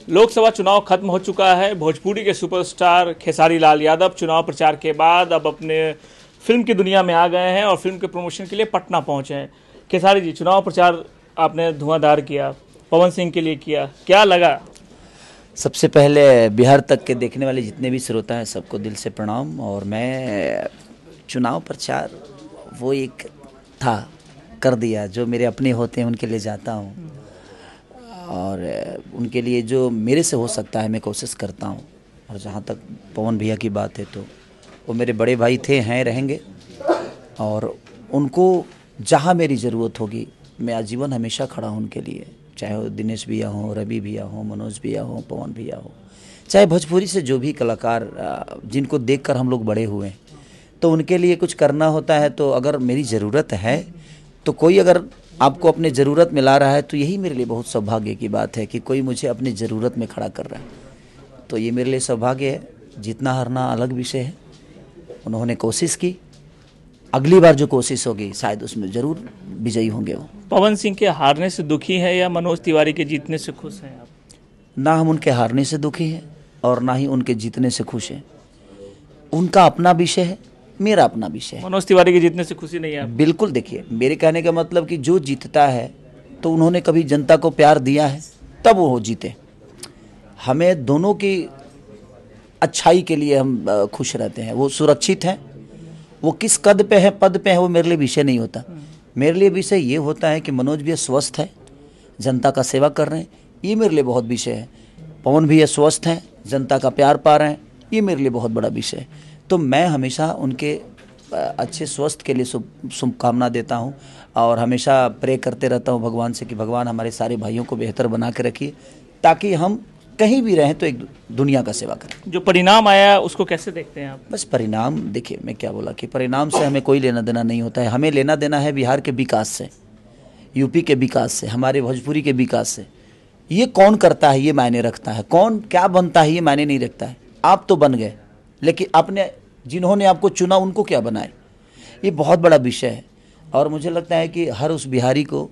लोकसभा चुनाव खत्म हो चुका है। भोजपुरी के सुपरस्टार खेसारी लाल यादव चुनाव प्रचार के बाद अब अपने फिल्म की दुनिया में आ गए हैं और फिल्म के प्रमोशन के लिए पटना पहुंचे हैं। खेसारी जी, चुनाव प्रचार आपने धुआंधार किया, पवन सिंह के लिए किया, क्या लगा? सबसे पहले बिहार तक के देखने वाले जितने भी श्रोता हैं सबको दिल से प्रणाम। और मैं चुनाव प्रचार वो एक था कर दिया, जो मेरे अपने होते हैं उनके लिए जाता हूँ और उनके लिए जो मेरे से हो सकता है मैं कोशिश करता हूँ। और जहाँ तक पवन भैया की बात है तो वो मेरे बड़े भाई थे, हैं, रहेंगे और उनको जहाँ मेरी ज़रूरत होगी मैं आजीवन हमेशा खड़ा हूँ उनके लिए। चाहे वो दिनेश भैया हो, रवि भैया हो, मनोज भैया हो, पवन भैया हो, चाहे भोजपुरी से जो भी कलाकार जिनको देखकर हम लोग बड़े हुए हैं, तो उनके लिए कुछ करना होता है। तो अगर मेरी ज़रूरत है तो कोई अगर आपको अपने ज़रूरत में ला रहा है तो यही मेरे लिए बहुत सौभाग्य की बात है कि कोई मुझे अपनी ज़रूरत में खड़ा कर रहा है। तो ये मेरे लिए सौभाग्य है। जीतना हारना अलग विषय है। उन्होंने कोशिश की, अगली बार जो कोशिश होगी शायद उसमें ज़रूर विजयी होंगे वो। पवन सिंह के हारने से दुखी है या मनोज तिवारी के जीतने से खुश हैं आप? ना हम उनके हारने से दुखी हैं और ना ही उनके जीतने से खुश हैं। उनका अपना विषय है, मेरा अपना विषय है। मनोज तिवारी के जीतने से खुशी नहीं है आप? बिल्कुल। देखिए, मेरे कहने का मतलब कि जो जीतता है तो उन्होंने कभी जनता को प्यार दिया है तब वो जीते। हमें दोनों की अच्छाई के लिए हम खुश रहते हैं। वो सुरक्षित हैं, वो किस पद पे है वो मेरे लिए विषय नहीं होता। मेरे लिए विषय ये होता है कि मनोज भैया स्वस्थ है, जनता का सेवा कर रहे हैं, ये मेरे लिए बहुत विषय है। पवन भैया स्वस्थ हैं, जनता का प्यार पा रहे हैं, ये मेरे लिए बहुत बड़ा विषय है। तो मैं हमेशा उनके अच्छे स्वास्थ्य के लिए शुभकामना देता हूं और हमेशा प्रे करते रहता हूं भगवान से कि भगवान हमारे सारे भाइयों को बेहतर बना के रखिए ताकि हम कहीं भी रहें तो एक दुनिया का सेवा करें। जो परिणाम आया उसको कैसे देखते हैं आप? बस परिणाम, देखिए मैं क्या बोला कि परिणाम से हमें कोई लेना देना नहीं होता है। हमें लेना देना है बिहार के विकास से, यूपी के विकास से, हमारे भोजपुरी के विकास से। ये कौन करता है ये मायने रखता है, कौन क्या बनता है ये मायने नहीं रखता है। आप तो बन गए, लेकिन आपने जिन्होंने आपको चुना उनको क्या बनाए, ये बहुत बड़ा विषय है। और मुझे लगता है कि हर उस बिहारी को,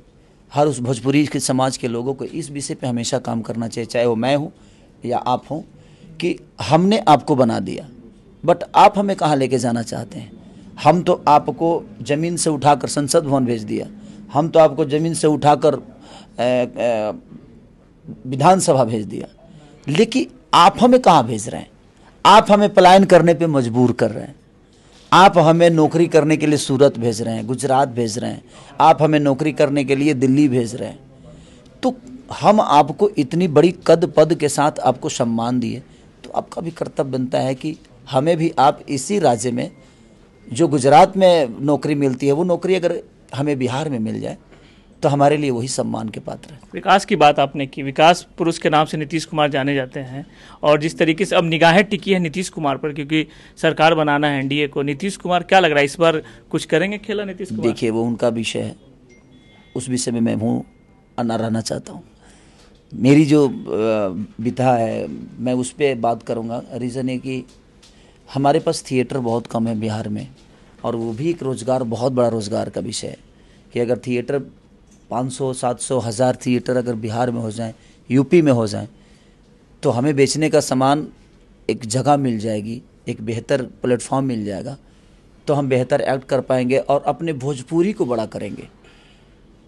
हर उस भोजपुरी के समाज के लोगों को इस विषय पे हमेशा काम करना चाहिए, चाहे वो मैं हूँ या आप हों, कि हमने आपको बना दिया बट आप हमें कहाँ लेके जाना चाहते हैं। हम तो आपको ज़मीन से उठाकर संसद भवन भेज दिया, हम तो आपको ज़मीन से उठाकर विधानसभा भेज दिया, लेकिन आप हमें कहाँ भेज रहे हैं? आप हमें पलायन करने पे मजबूर कर रहे हैं। आप हमें नौकरी करने के लिए सूरत भेज रहे हैं, गुजरात भेज रहे हैं, आप हमें नौकरी करने के लिए दिल्ली भेज रहे हैं। तो हम आपको इतनी बड़ी कद पद के साथ आपको सम्मान दिए, तो आपका भी कर्तव्य बनता है कि हमें भी आप इसी राज्य में, जो गुजरात में नौकरी मिलती है, वो नौकरी अगर हमें बिहार में मिल जाए तो हमारे लिए वही सम्मान के पात्र है। विकास की बात आपने की, विकास पुरुष के नाम से नीतीश कुमार जाने जाते हैं और जिस तरीके से अब निगाहें टिकी है नीतीश कुमार पर, क्योंकि सरकार बनाना है एनडीए को, नीतीश कुमार क्या लग रहा है इस बार कुछ करेंगे खेला नीतीश कुमार? देखिए, वो उनका विषय है, उस विषय में मैं हूँ ना रहना चाहता हूँ। मेरी जो विधा है मैं उस पर बात करूँगा। रीज़न है कि हमारे पास थिएटर बहुत कम है बिहार में, और वो भी एक रोज़गार, बहुत बड़ा रोज़गार का विषय है कि अगर थिएटर 500, 700, 1000 थिएटर अगर बिहार में हो जाएं, यूपी में हो जाएं, तो हमें बेचने का सामान एक जगह मिल जाएगी, एक बेहतर प्लेटफॉर्म मिल जाएगा, तो हम बेहतर एक्ट कर पाएंगे और अपने भोजपुरी को बड़ा करेंगे।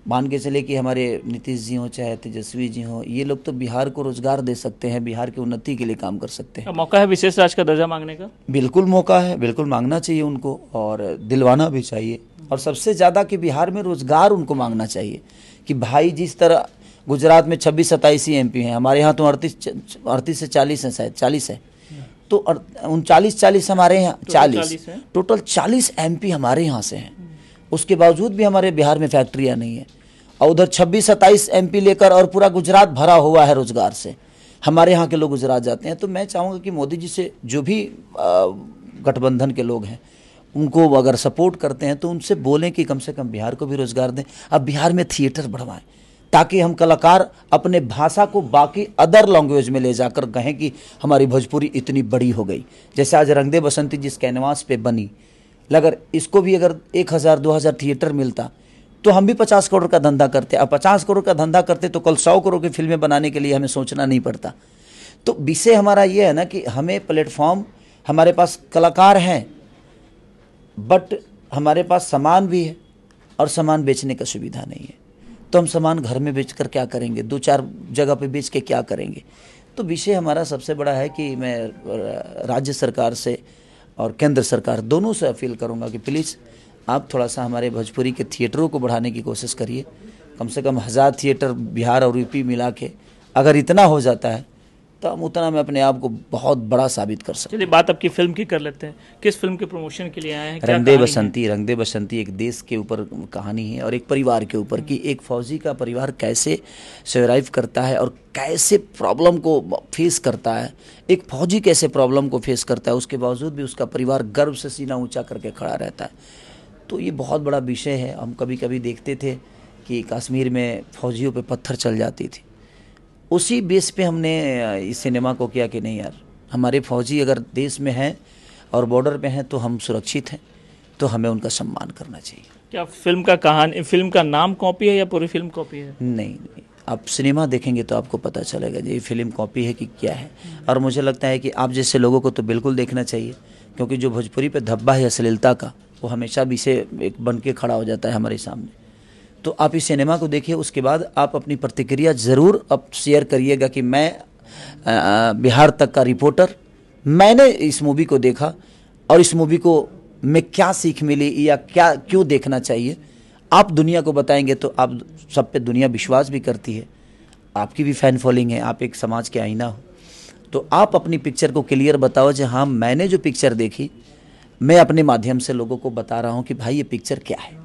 मान के चले कि हमारे नीतीश जी हों चाहे तेजस्वी जी हों, ये लोग तो बिहार को रोज़गार दे सकते हैं, बिहार की उन्नति के लिए काम कर सकते हैं। मौका है विशेष राज्य का दर्जा मांगने का? बिल्कुल मौका है, बिल्कुल मांगना चाहिए उनको और दिलवाना भी चाहिए। और सबसे ज़्यादा कि बिहार में रोज़गार उनको मांगना चाहिए कि भाई, जिस तरह गुजरात में 26-27 ही एमपी हैं, हमारे यहाँ तो 38 से 40 हैं, शायद 40 है, तो 39-40 हमारे यहाँ 40 टोटल 40 एमपी हमारे यहाँ से हैं। उसके बावजूद भी हमारे बिहार में फैक्ट्रियाँ नहीं है, और उधर 26-27 एमपी लेकर और पूरा गुजरात भरा हुआ है रोज़गार से। हमारे यहाँ के लोग गुजरात जाते हैं। तो मैं चाहूँगा कि मोदी जी से जो भी गठबंधन के लोग हैं उनको अगर सपोर्ट करते हैं तो उनसे बोलें कि कम से कम बिहार को भी रोज़गार दें। अब बिहार में थिएटर बढ़वाएं ताकि हम कलाकार अपने भाषा को बाकी अदर लैंग्वेज में ले जाकर कहें कि हमारी भोजपुरी इतनी बड़ी हो गई। जैसे आज रंग दे बसंती जिस कैनवास पे बनी, अगर इसको भी अगर 1000-2000 थिएटर मिलता तो हम भी 50 करोड़ का धंधा करते। अब 50 करोड़ का धंधा करते तो कल 100 करोड़ की फिल्में बनाने के लिए हमें सोचना नहीं पड़ता। तो विषय हमारा ये है ना कि हमें प्लेटफॉर्म, हमारे पास कलाकार हैं बट हमारे पास सामान भी है और सामान बेचने का सुविधा नहीं है। तो हम सामान घर में बेचकर क्या करेंगे, 2-4 जगह पे बेच के क्या करेंगे। तो विषय हमारा सबसे बड़ा है कि मैं राज्य सरकार से और केंद्र सरकार दोनों से अपील करूंगा कि प्लीज़ आप थोड़ा सा हमारे भोजपुरी के थिएटरों को बढ़ाने की कोशिश करिए। कम से कम 1000 थिएटर बिहार और यूपी मिला के अगर इतना हो जाता है तो हम उतना में अपने आप को बहुत बड़ा साबित कर सकते हैं। चलिए बात आपकी फिल्म की कर लेते हैं। किस फिल्म के प्रमोशन के लिए आए हैं? क्या रंग दे कहानी बसंती। रंग दे बसंती एक देश के ऊपर कहानी है और एक परिवार के ऊपर कि एक फौजी का परिवार कैसे सर्वाइव करता है और कैसे प्रॉब्लम को फेस करता है। एक फौजी कैसे प्रॉब्लम को फेस करता है, उसके बावजूद भी उसका परिवार गर्व से सीना ऊंचा करके खड़ा रहता है। तो ये बहुत बड़ा विषय है। हम कभी कभी देखते थे कि कश्मीर में फौजियों पे पत्थर चल जाती थी। उसी बेस पे हमने इस सिनेमा को किया कि नहीं यार, हमारे फौजी अगर देश में हैं और बॉर्डर पे हैं तो हम सुरक्षित हैं, तो हमें उनका सम्मान करना चाहिए। क्या फिल्म का नाम कॉपी है या पूरी फिल्म कॉपी है? नहीं, आप सिनेमा देखेंगे तो आपको पता चलेगा ये फिल्म कॉपी है कि क्या है। और मुझे लगता है कि आप जैसे लोगों को तो बिल्कुल देखना चाहिए, क्योंकि जो भोजपुरी पे धब्बा है अश्लीलता का, वो हमेशा विषय एक बन के खड़ा हो जाता है हमारे सामने। तो आप इस सिनेमा को देखिए, उसके बाद आप अपनी प्रतिक्रिया ज़रूर अब शेयर करिएगा कि मैं बिहार तक का रिपोर्टर, मैंने इस मूवी को देखा और इस मूवी को में क्या सीख मिली या क्या क्यों देखना चाहिए। आप दुनिया को बताएंगे तो आप सब पे दुनिया विश्वास भी करती है। आपकी भी फैन फॉलोइंग है, आप एक समाज के आईना हो। तो आप अपनी पिक्चर को क्लियर बताओ कि हाँ, मैंने जो पिक्चर देखी, मैं अपने माध्यम से लोगों को बता रहा हूँ कि भाई ये पिक्चर क्या है।